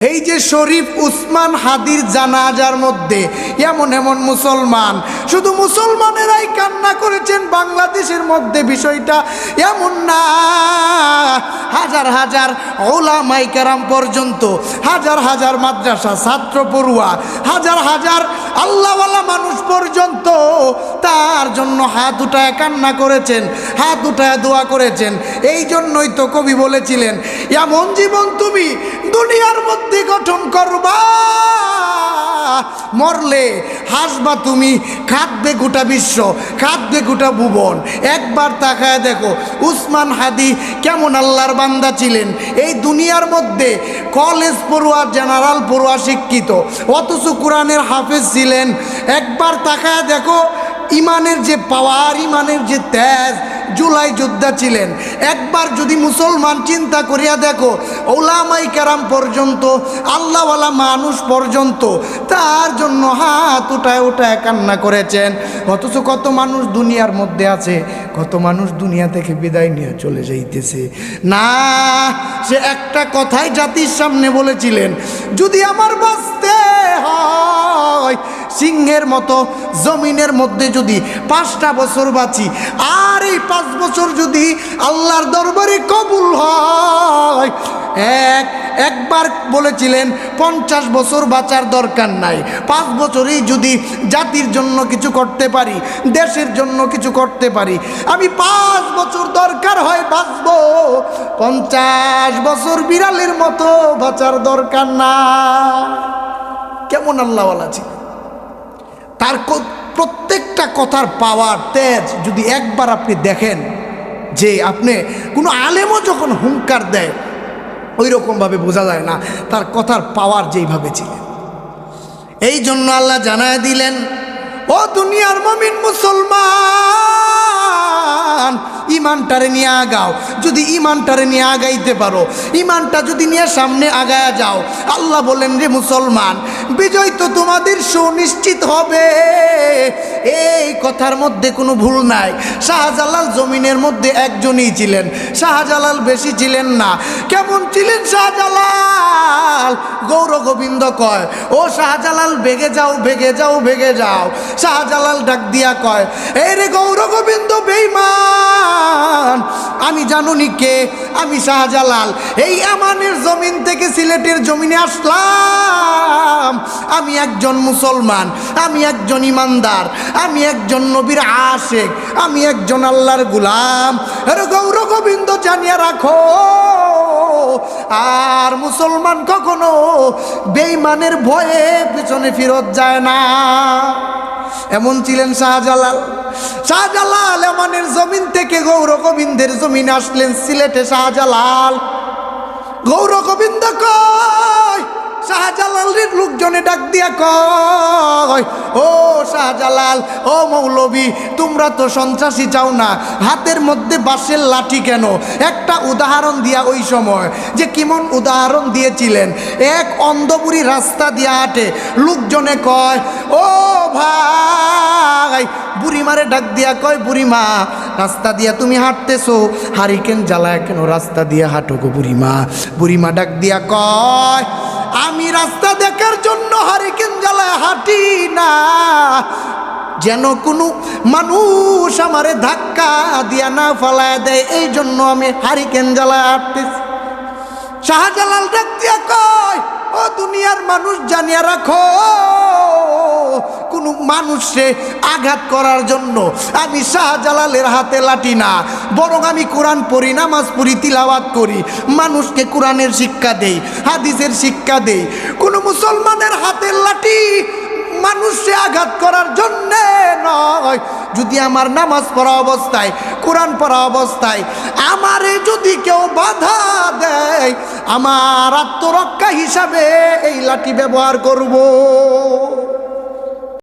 এই যে শরীফ উসমান হাদির জানাজার মধ্যে এমন এমন মুসলমান, শুধু মুসলমানেরাই কান্না করেছেন বাংলাদেশের মধ্যে, বিষয়টা এমন না। হাজার হাজার ওলামায়ে কেরাম পর্যন্ত, হাজার হাজার মাদ্রাসা ছাত্র পড়ুয়া, হাজার হাজার আল্লাহওয়ালা মানুষ পর্যন্ত তার জন্য হাত উঠায় কান্না করেছেন, হাত উঠায় দোয়া করেছেন। এই জন্যই তো কবি বলেছিলেন, এমন জীবন তুমি দুনিয়ার মধ্যে গঠন করবা, মরলে হাসবা তুমি, কাঁদবে গোটা বিশ্ব, কাঁদবে গোটা ভুবন। একবার তাকায় দেখো উসমান হাদি কেমন আল্লাহর বান্দা ছিলেন। এই দুনিয়ার মধ্যে কলেজ পড়ুয়া, জেনারেল পড়ুয়া, শিক্ষিত, অথচ কোরআনের হাফেজ ছিলেন। একবার তাকায় দেখো ইমানের যে পাওয়ার, ইমানের যে তেজ, জুলাই যোদ্ধা ছিলেন। একবার যদি মুসলমান চিন্তা করিয়া দেখো, ওলামায়ে কেরাম পর্যন্ত, আল্লাহওয়ালা মানুষ পর্যন্ত তার জন্য হাত উঠায় উঠায় কান্না করেছেন। অথচ কত মানুষ দুনিয়ার মধ্যে আছে, কত মানুষ দুনিয়া থেকে বিদায় নিয়ে চলে যাইতেছে। না, সে একটা কথাই জাতির সামনে বলেছিলেন, যদি আমার বাঁচতে হয় সিংহের মতো জমিনের মধ্যে যদি 5টা বছর বাঁচি, আর এই 5 বছর যদি আল্লাহর দরবারে কবুল হয়, একবার বলেছিলেন 50 বছর বাঁচার দরকার নাই, 5 বছরেই যদি জাতির জন্য কিছু করতে পারি, দেশের জন্য কিছু করতে পারি, আমি 5 বছর দরকার হয় বাঁচব, 50 বছর বিড়ালের মতো বাঁচার দরকার না। কেমন আল্লাহওয়ালা ছিল! তার প্রত্যেকটা কথার পাওয়ার, তেজ যদি একবার আপনি দেখেন, যে আপনি কোনো আলেমও যখন হুঙ্কার দেয় ওই রকমভাবে বোঝা যায় না তার কথার পাওয়ার যেইভাবে ছিল। এই জন্য আল্লাহ জানায় দিলেন, ও দুনিয়ার মুমিন মুসলমান, ইমানটারে নিয়ে আগাও। যদি ইমানটারে নিয়ে আগাইতে পারো, ইমানটা যদি নিয়ে সামনে আগায়া যাও, আল্লাহ বলেন, রে মুসলমান, বিজয় তো তোমাদের সুনিশ্চিত হবে। এই কথার মধ্যে কোনো ভুল নাই। শাহজালাল জমিনের মধ্যে একজনই ছিলেন, শাহজালাল বেশি ছিলেন না। কেমন ছিলেন শাহজালাল? গৌর গোবিন্দ কয়, ও শাহজালাল ভেগে যাও, ভেগে যাও, ভেগে যাও। শাহজালাল ডাক দিয়া কয়, এই রে গৌর গোবিন্দ বেঈমান, আমি জানুনি কে? আমি শাহজালাল এই আমানের জমিন থেকে সিলেটের জমিনে আসলাম। আমি একজন মুসলমান, আমি একজন ইমানদার, আমি একজন নবীর আশেক, আমি একজন আল্লাহর গোলাম। আরে গৌর গোবিন্দ জানিয়া রাখো, আর মুসলমান কখনো বেঈমানের ভয়ে পিছনে ফিরত যায় না। এমন ছিলেন শাহজালাল। শাহজালাল এমনের জমিন থেকে গৌর গোবিন্দের জমিনে আসলেন সিলেটে। শাহজালাল, গৌর গোবিন্দ কয়, শাহজালালের লোকজনে ডাক দিয়া কয়, ও শাহজালাল, ও মৌলবী, তোমরা তো সন্ত্রাসী চাও না, হাতের মধ্যে বাঁশের লাঠি কেন? একটা উদাহরণ দিয়া ওই সময় যে কেমন উদাহরণ দিয়েছিলেন। এক অন্ধবুড়ি রাস্তা দিয়া হাঁটে, লোকজনে কয়, ও ভাই, বুড়িমারে ডাক দিয়া কয়, বুড়িমা, রাস্তা দিয়া তুমি হাঁটতেছো, হারিকেন জ্বালায় কেন রাস্তা দিয়া হাঁটো গো বুড়িমা? বুড়িমা ডাক দিয়া কয়, আমি রাস্তা দেখার জন্য হারিকেন জ্বালায় হাঁটি না, যেন কোনো মানুষ আমারে ধাক্কা দিয়া না ফালায় দেয়, এই জন্য আমি হারিকেন জ্বালায় হাঁটতেছি। শাহজালাল ডাক দিয়া কয়, ও দুনিয়ার মানুষ, জানিয়া রাখো, কোনো মানুষে আঘাত করার জন্য আমি শাহজালালের হাতে লাঠি না, বরং আমি কোরআন পড়ি, নামাজ পড়ি, তিলাওয়াত করি, মানুষকে কোরআনের শিক্ষা দেই, হাদিসের শিক্ষা দেই। কোনো মুসলমানের হাতের লাঠি মানুষে আঘাত করার জন্যে নয়। যদি আমার নামাজ পড়া অবস্থায়, কোরআন পড়া অবস্থায় আমারে যদি কেউ বাধা দেয়, আমার আত্মরক্ষা হিসাবে এই লাঠি ব্যবহার করব।